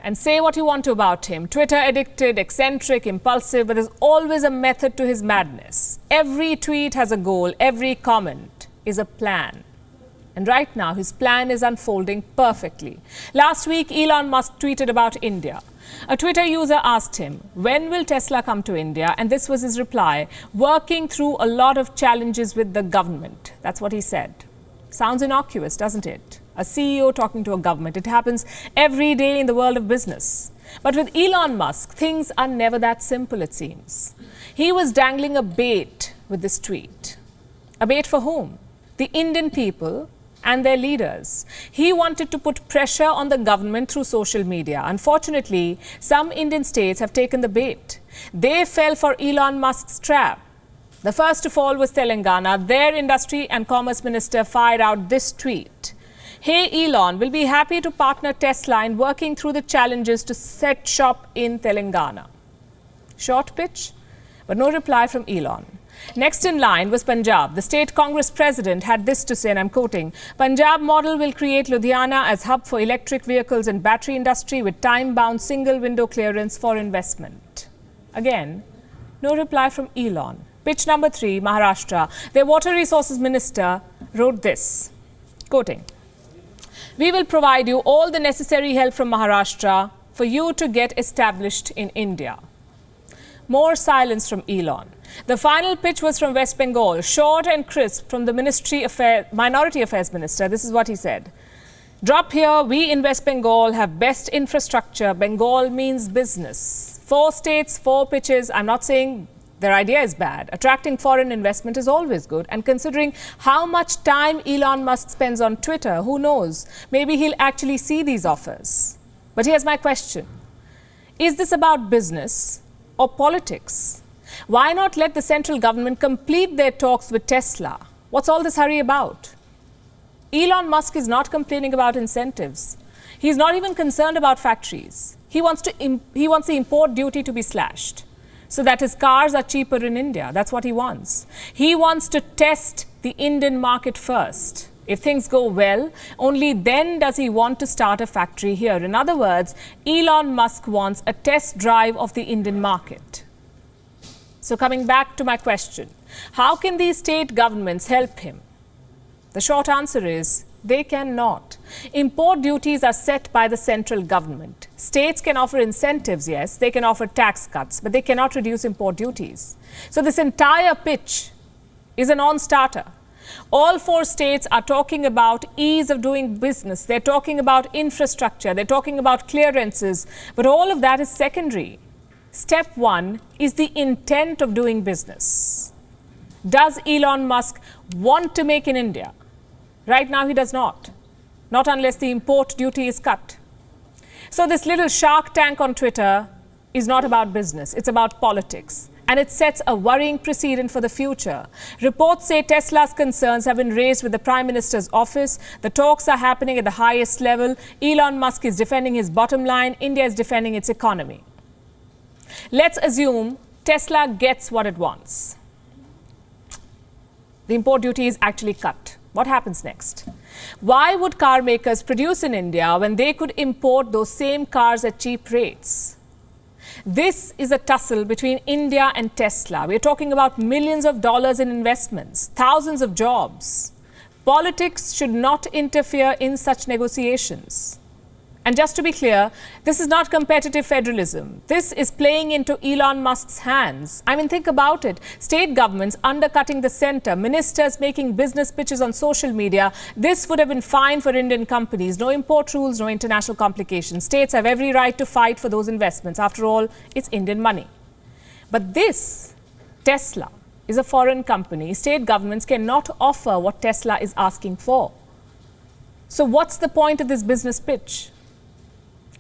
And say what you want to about him. Twitter addicted, eccentric, impulsive, but there's always a method to his madness. Every tweet has a goal, every comment is a plan. And right now, his plan is unfolding perfectly. Last week, Elon Musk tweeted about India. A Twitter user asked him, when will Tesla come to India? And this was his reply, working through a lot of challenges with the government. That's what he said. Sounds innocuous, doesn't it? A CEO talking to a government. It happens every day in the world of business. But with Elon Musk, things are never that simple, it seems. He was dangling a bait with this tweet. A bait for whom? The Indian people and their leaders. He wanted to put pressure on the government through social media. Unfortunately, some Indian states have taken the bait. They fell for Elon Musk's trap. The first to fall was Telangana. Their industry and commerce minister fired out this tweet. Hey Elon, we'll be happy to partner Tesla in working through the challenges to set shop in Telangana. Short pitch, but no reply from Elon. Next in line was Punjab. The state Congress president had this to say, and I'm quoting, Punjab model will create Ludhiana as hub for electric vehicles and battery industry with time-bound single window clearance for investment. Again, no reply from Elon. Pitch number 3, Maharashtra. Their water resources minister wrote this, quoting, we will provide you all the necessary help from Maharashtra for you to get established in India. More silence from Elon. The final pitch was from West Bengal, short and crisp from the Minority Affairs Minister. This is what he said. Drop here, we in West Bengal have best infrastructure. Bengal means business. 4 states, 4 pitches. I'm not saying their idea is bad. Attracting foreign investment is always good. And considering how much time Elon Musk spends on Twitter, who knows? Maybe he'll actually see these offers. But here's my question. Is this about business or politics? Why not let the central government complete their talks with Tesla? What's all this hurry about? Elon Musk is not complaining about incentives. He's not even concerned about factories. He wants the import duty to be slashed so that his cars are cheaper in India. That's what he wants. He wants to test the Indian market first. If things go well, only then does he want to start a factory here. In other words, Elon Musk wants a test drive of the Indian market. So coming back to my question, how can these state governments help him? The short answer is they cannot. Import duties are set by the central government. States can offer incentives, yes, they can offer tax cuts, but they cannot reduce import duties. So this entire pitch is a non-starter. All 4 states are talking about ease of doing business. They're talking about infrastructure. They're talking about clearances. But all of that is secondary. Step 1 is the intent of doing business. Does Elon Musk want to make in India? Right now, he does not. Not unless the import duty is cut. So this little Shark Tank on Twitter is not about business. It's about politics. And it sets a worrying precedent for the future. Reports say Tesla's concerns have been raised with the Prime Minister's office. The talks are happening at the highest level. Elon Musk is defending his bottom line. India is defending its economy. Let's assume Tesla gets what it wants. The import duty is actually cut. What happens next? Why would car makers produce in India when they could import those same cars at cheap rates? This is a tussle between India and Tesla. We're talking about millions of dollars in investments, thousands of jobs. Politics should not interfere in such negotiations. And just to be clear, this is not competitive federalism. This is playing into Elon Musk's hands. I mean, think about it. State governments undercutting the center, ministers making business pitches on social media. This would have been fine for Indian companies. No import rules, no international complications. States have every right to fight for those investments. After all, it's Indian money. But this, Tesla, is a foreign company. State governments cannot offer what Tesla is asking for. So what's the point of this business pitch?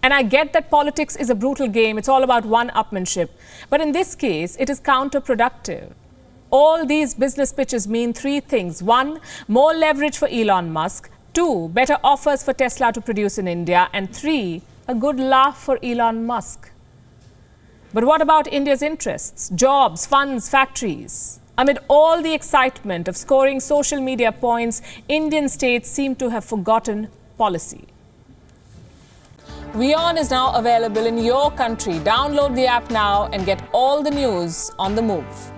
And I get that politics is a brutal game. It's all about one-upmanship. But in this case, it is counterproductive. All these business pitches mean 3 things. 1, more leverage for Elon Musk. 2, better offers for Tesla to produce in India. And 3, a good laugh for Elon Musk. But what about India's interests, jobs, funds, factories? Amid all the excitement of scoring social media points, Indian states seem to have forgotten policy. WION is now available in your country. Download the app now and get all the news on the move.